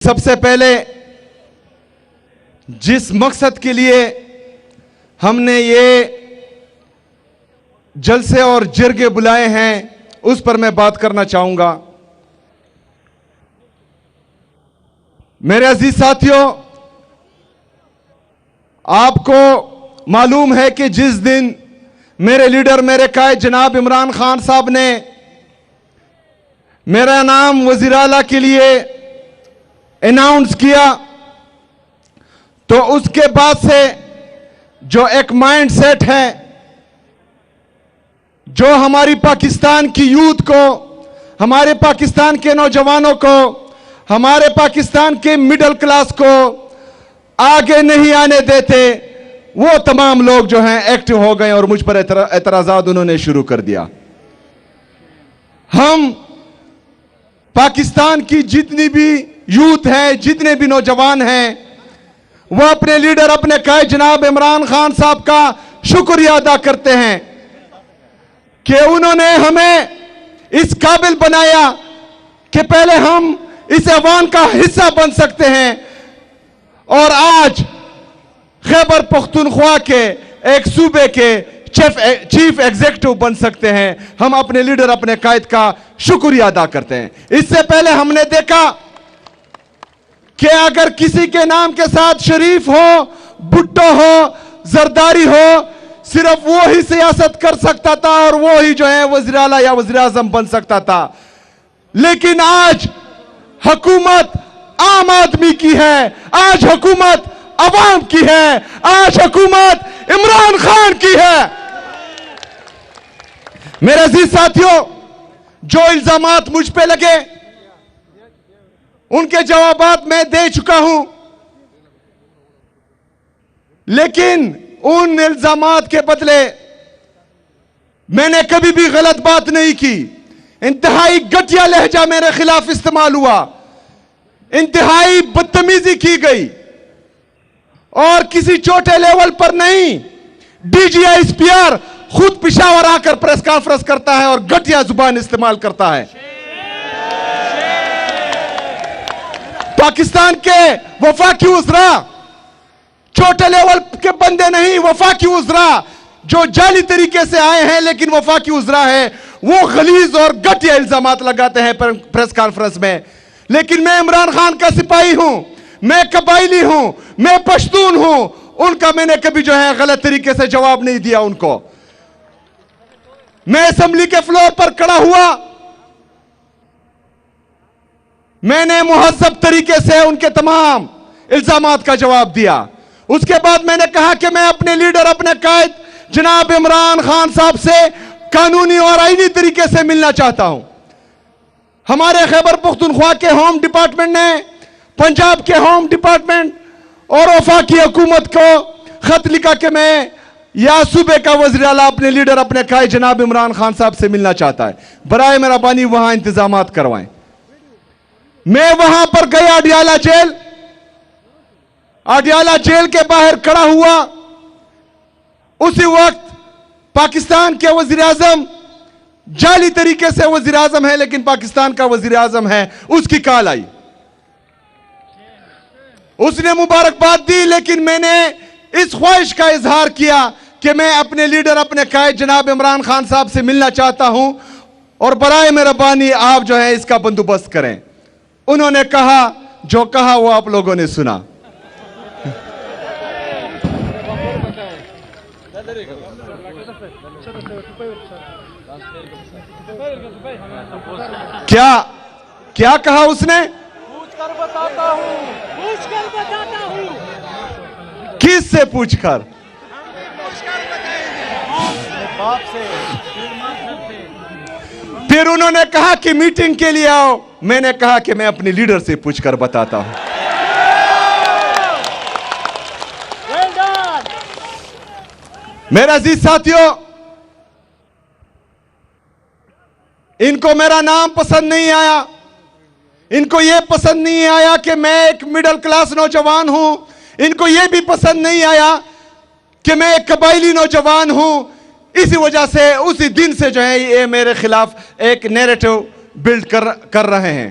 سب سے پہلے جس مقصد کے لیے ہم نے یہ جلسے اور جرگے بلائے ہیں اس پر میں بات کرنا چاہوں گا۔ میرے عزیز ساتھیوں، آپ کو معلوم ہے کہ جس دن میرے لیڈر، میرے قائد جناب عمران خان صاحب نے میرا نام وزیر اعلیٰ کے لیے اناؤنس کیا تو اس کے بعد سے جو ایک مائنڈ سیٹ ہے جو ہماری پاکستان کی یوتھ کو، ہمارے پاکستان کے نوجوانوں کو، ہمارے پاکستان کے مڈل کلاس کو آگے نہیں آنے دیتے، وہ تمام لوگ جو ہیں ایکٹیو ہو گئے اور مجھ پر اعتراضات انہوں نے شروع کر دیا۔ ہم پاکستان کی جتنی بھی یوتھ ہے، جتنے بھی نوجوان ہیں، وہ اپنے لیڈر، اپنے قائد جناب عمران خان صاحب کا شکریہ ادا کرتے ہیں کہ انہوں نے ہمیں اس قابل بنایا کہ پہلے ہم اس ایوان کا حصہ بن سکتے ہیں اور آج خیبر پختونخوا کے ایک صوبے کے چیف ایگزیکٹو بن سکتے ہیں۔ ہم اپنے لیڈر، اپنے قائد کا شکریہ ادا کرتے ہیں۔ اس سے پہلے ہم نے دیکھا کہ اگر کسی کے نام کے ساتھ شریف ہو، بھٹو ہو، زرداری ہو، صرف وہی سیاست کر سکتا تھا اور وہی جو ہے وزیر اعلیٰ یا وزیر اعظم بن سکتا تھا۔ لیکن آج حکومت عام آدمی کی ہے، آج حکومت عوام کی ہے، آج حکومت عمران خان کی ہے۔ میرے عزیز ساتھیوں، جو الزامات مجھ پہ لگے ان کے جوابات میں دے چکا ہوں، لیکن ان الزامات کے بدلے میں نے کبھی بھی غلط بات نہیں کی۔ انتہائی گھٹیا لہجہ میرے خلاف استعمال ہوا، انتہائی بدتمیزی کی گئی، اور کسی چھوٹے لیول پر نہیں، D G S P R خود پشاور آ کر پریس کانفرنس کرتا ہے اور گھٹیا زبان استعمال کرتا ہے۔ پاکستان کے وفاقی وزراء چھوٹے لیول کے بندے نہیں، وفاقی وزراء جو جعلی طریقے سے آئے ہیں لیکن وفاقی وزراء ہیں، وہ غلیظ اور گھٹیا الزامات لگاتے ہیں پریس کانفرنس میں۔ لیکن میں عمران خان کا سپاہی ہوں، میں قبائلی ہوں، میں پشتون ہوں، ان کا میں نے کبھی جو ہے غلط طریقے سے جواب نہیں دیا ان کو۔ میں اسمبلی کے فلور پر کھڑا ہوا، میں نے مہذب طریقے سے ان کے تمام الزامات کا جواب دیا۔ اس کے بعد میں نے کہا کہ میں اپنے لیڈر، اپنے قائد جناب عمران خان صاحب سے قانونی اور آئینی طریقے سے ملنا چاہتا ہوں۔ ہمارے خیبر پختونخوا کے ہوم ڈپارٹمنٹ نے، پنجاب کے ہوم ڈپارٹمنٹ اور وفاقی حکومت کو خط لکھا کہ میں یا صوبے کا وزیر اعلیٰ اپنے لیڈر، اپنے قائد جناب عمران خان صاحب سے ملنا چاہتا ہے، برائے مہربانی وہاں انتظامات کروائیں۔ میں وہاں پر گیا اڈیالہ جیل، اڈیالہ جیل کے باہر کھڑا ہوا، اسی وقت پاکستان کے وزیر اعظم، جعلی طریقے سے وزیر اعظم ہے لیکن پاکستان کا وزیر اعظم ہے، اس کی کال آئی، اس نے مبارکباد دی، لیکن میں نے اس خواہش کا اظہار کیا کہ میں اپنے لیڈر، اپنے قائد جناب عمران خان صاحب سے ملنا چاہتا ہوں اور برائے مہربانی آپ جو ہے اس کا بندوبست کریں۔ انہوں نے کہا، جو کہا وہ آپ لوگوں نے سنا۔ کیا کہا اس نے؟ پوچھ کر بتاتا ہوں، پوچھ کر بتاتا ہوں۔ کس سے پوچھ کر؟ باپ سے۔ پھر انہوں نے کہا کہ میٹنگ کے لیے آؤ، میں نے کہا کہ میں اپنے لیڈر سے پوچھ کر بتاتا ہوں۔ میرے عزیز ساتھیوں، ان کو میرا نام پسند نہیں آیا، ان کو یہ پسند نہیں آیا کہ میں ایک مڈل کلاس نوجوان ہوں، ان کو یہ بھی پسند نہیں آیا کہ میں ایک قبائلی نوجوان ہوں۔ اسی وجہ سے اسی دن سے جو ہے یہ میرے خلاف ایک نیریٹو بلڈ کر رہے ہیں۔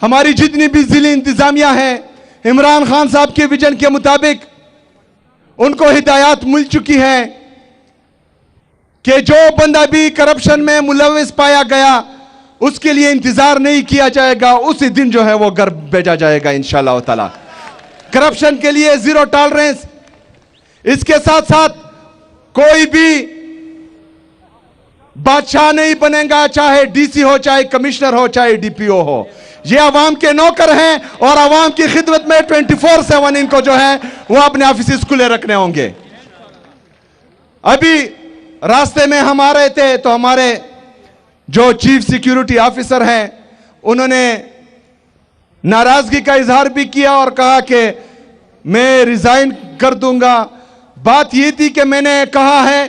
ہماری جتنی بھی ضلعی انتظامیہ ہیں عمران خان صاحب کے ویژن کے مطابق ان کو ہدایات مل چکی ہیں کہ جو بندہ بھی کرپشن میں ملوث پایا گیا اس کے لیے انتظار نہیں کیا جائے گا, اسی دن جو ہے وہ گھر بھیجا جائے گا انشاءاللہ تعالی. کرپشن کے لیے زیرو ٹالرنس. اس کے ساتھ ساتھ کوئی بھی بادشاہ نہیں بنے گا, چاہے ڈی سی ہو, چاہے کمشنر ہو, چاہے ڈی پی او ہو. یہ عوام کے نوکر ہیں اور عوام کی خدمت میں 24/7 ان کو جو ہے وہ اپنے آفیسز کھلے رکھنے ہوں گے. ابھی راستے میں ہم آ رہے تھے تو ہمارے جو چیف سیکیورٹی آفیسر ہیں انہوں نے ناراضگی کا اظہار بھی کیا اور کہا کہ میں ریزائن کر دوں گا. بات یہ تھی کہ میں نے کہا ہے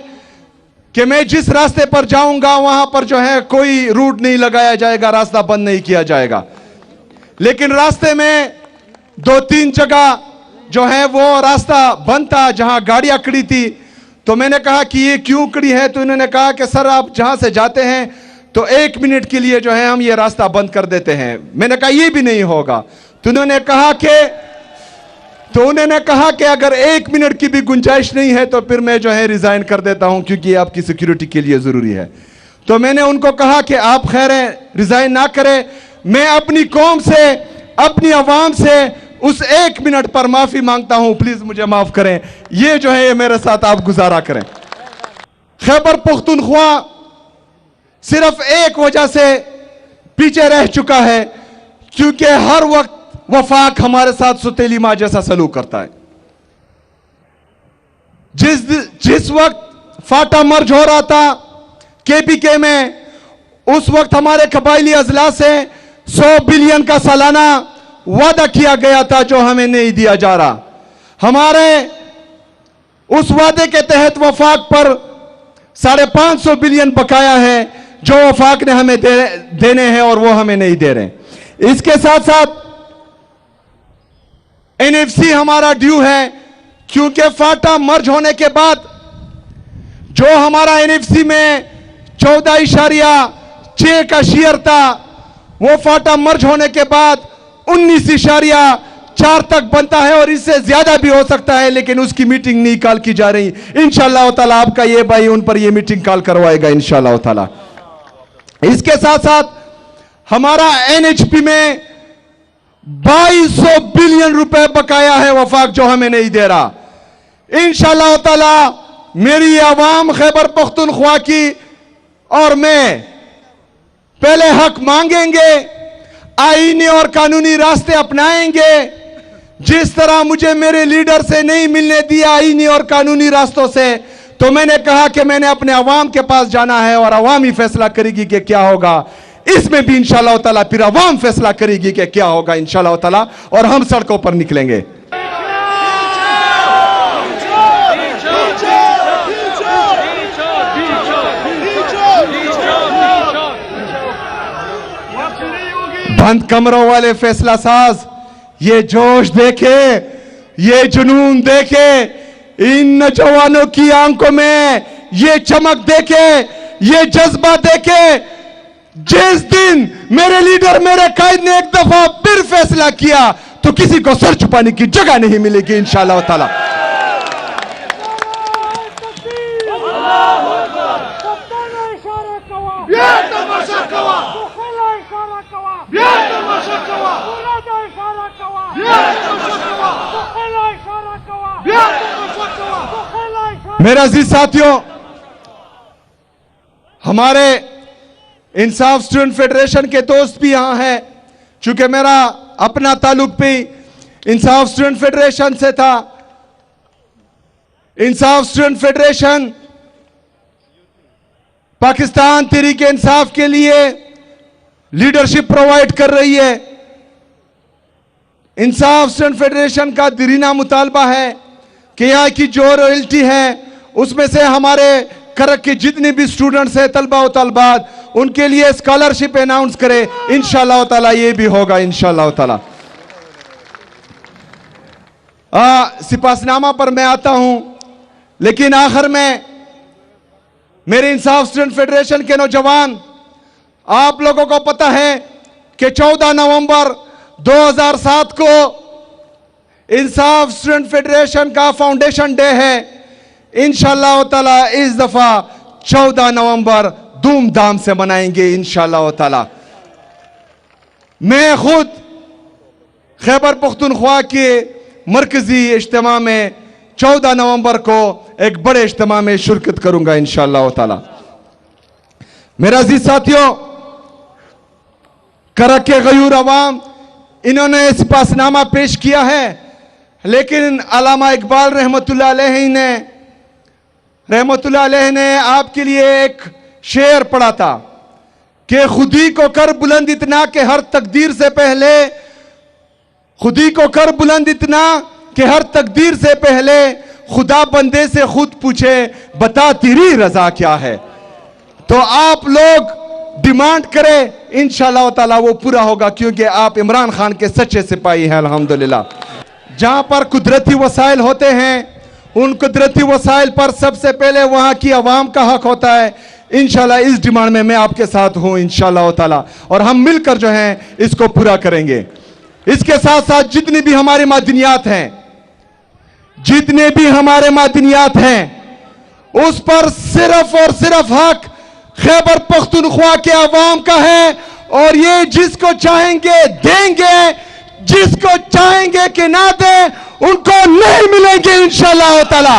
کہ میں جس راستے پر جاؤں گا وہاں پر جو ہے کوئی روٹ نہیں لگایا جائے گا, راستہ بند نہیں کیا جائے گا. لیکن راستے میں 2-3 جگہ جو ہے وہ راستہ بند تھا جہاں گاڑیاں کھڑی تھی. تو میں نے کہا کہ یہ کیوں کھڑی ہے؟ تو انہوں نے کہا کہ سر آپ جہاں سے جاتے ہیں تو 1 منٹ کے لیے جو ہے ہم یہ راستہ بند کر دیتے ہیں. میں نے کہا یہ بھی نہیں ہوگا. تو انہوں نے کہا کہ اگر 1 منٹ کی بھی گنجائش نہیں ہے تو پھر میں جو ہے ریزائن کر دیتا ہوں کیونکہ یہ آپ کی سیکیورٹی کے لیے ضروری ہے. تو میں نے ان کو کہا کہ آپ خیر ہیں ریزائن نہ کریں, میں اپنی قوم سے اپنی عوام سے اس 1 منٹ پر معافی مانگتا ہوں, پلیز مجھے معاف کریں. یہ جو ہے میرے ساتھ آپ گزارا کریں. خیبر پختونخوا صرف ایک وجہ سے پیچھے رہ چکا ہے کیونکہ ہر وقت وفاق ہمارے ساتھ ستیلی ماں جیسا سلوک کرتا ہے. جس وقت فاٹا مرج ہو رہا تھا کے پی کے میں, اس وقت ہمارے قبائلی اضلاع سے 100 بلین کا سالانہ وعدہ کیا گیا تھا جو ہمیں نہیں دیا جا رہا. ہمارے اس وعدے کے تحت وفاق پر 550 بلین بقایا ہے جو وفاق نے ہمیں دینے ہیں اور وہ ہمیں نہیں دے رہے. اس کے ساتھ ساتھ NFC ہمارا ڈیو ہے کیونکہ فاٹا مرج ہونے کے بعد جو ہمارا NFC میں 14.6 کا شیئر تھا وہ فاٹا مرج ہونے کے بعد 19.4 تک بنتا ہے اور اس سے زیادہ بھی ہو سکتا ہے, لیکن اس کی میٹنگ نہیں کال کی جا رہی. انشاءاللہ تعالی آپ کا یہ بھائی ان پر یہ میٹنگ کال کروائے گا انشاءاللہ تعالی. اس کے ساتھ ساتھ ہمارا NHP میں 2200 بلین روپے بقایا ہے وفاق جو ہمیں نہیں دے رہا. انشاءاللہ تعالی میری عوام خیبر پختونخوا کی اور میں پہلے حق مانگیں گے, آئینی اور قانونی راستے اپنائیں گے. جس طرح مجھے میرے لیڈر سے نہیں ملنے دیا آئینی اور قانونی راستوں سے, تو میں نے کہا کہ میں نے اپنے عوام کے پاس جانا ہے اور عوام ہی فیصلہ کرے گی کہ کیا ہوگا. اس میں بھی انشاءاللہ تعالی پھر عوام فیصلہ کرے گی کہ کیا ہوگا انشاءاللہ تعالی, اور ہم سڑکوں پر نکلیں گے. بند کمروں والے فیصلہ ساز یہ جوش دیکھے, یہ جنون دیکھے, ان نوجوانوں کی آنکھوں میں یہ چمک دیکھے, یہ جذبہ دیکھے. جس دن میرے لیڈر میرے قائد نے ایک دفعہ پھر فیصلہ کیا تو کسی کو سر چھپانے کی جگہ نہیں ملے گی انشاءاللہ تعالی. میرے عزیز ساتھیوں, ہمارے انصاف اسٹوڈنٹ فیڈریشن کے دوست بھی یہاں ہیں. چونکہ میرا اپنا تعلق بھی انصاف اسٹوڈنٹ فیڈریشن سے تھا. انصاف اسٹوڈنٹ فیڈریشن پاکستان تحریک انصاف کے لیے لیڈرشپ پرووائیڈ کر رہی ہے. انصاف اسٹوڈنٹ فیڈریشن کا دیرینہ مطالبہ ہے کہ یہاں کی جو رائلٹی ہے اس میں سے ہمارے کرک کے جتنے بھی سٹوڈنٹس ہیں, طلبہ و طالبات, ان کے لیے اسکالرشپ اناؤنس کرے. انشاءاللہ تعالی یہ بھی ہوگا انشاءاللہ تعالی. سپاسنامہ پر میں آتا ہوں, لیکن آخر میں میرے انصاف اسٹوڈنٹ فیڈریشن کے نوجوان, آپ لوگوں کو پتہ ہے کہ 14 نومبر 2007 کو انصاف اسٹوڈنٹ فیڈریشن کا فاؤنڈیشن ڈے ہے. انشاءاللہ تعالی اس دفعہ 14 نومبر دھوم دھام سے منائیں گے انشاءاللہ تعالی. میں خود خیبر پختونخوا کے مرکزی اجتماع میں 14 نومبر کو ایک بڑے اجتماع میں شرکت کروں گا انشاءاللہ تعالی. میرا عزیز ساتھیوں، کرک کے غیور عوام انہوں نے سپاسنامہ پیش کیا ہے، لیکن علامہ اقبال رحمت اللہ علیہ نے آپ کے لیے ایک شعر پڑھا تھا کہ خودی کو کر بلند اتنا کہ ہر تقدیر سے پہلے، خودی کو کر بلند اتنا کہ ہر تقدیر سے پہلے خدا بندے سے خود پوچھے بتا تیری رضا کیا ہے. تو آپ لوگ ڈیمانڈ کریں، انشاءاللہ تعالی وہ پورا ہوگا، کیونکہ آپ عمران خان کے سچے سپاہی ہیں الحمدللہ. جہاں پر قدرتی وسائل ہوتے ہیں ان قدرتی وسائل پر سب سے پہلے وہاں کی عوام کا حق ہوتا ہے. انشاءاللہ اس ڈیمانڈ میں آپ کے ساتھ ہوں انشاءاللہ تعالی، اور ہم مل کر جو ہیں اس کو پورا کریں گے. اس کے ساتھ ساتھ جتنی بھی ہمارے معدنیات ہیں، جتنے بھی ہمارے معدنیات ہیں، اس پر صرف اور صرف حق خیبر پختونخوا کے عوام کا ہے، اور یہ جس کو چاہیں گے دیں گے، جس کو چاہیں گے کہ نہ دیں ان کو نہیں ملیں گے انشاءاللہ تعالی.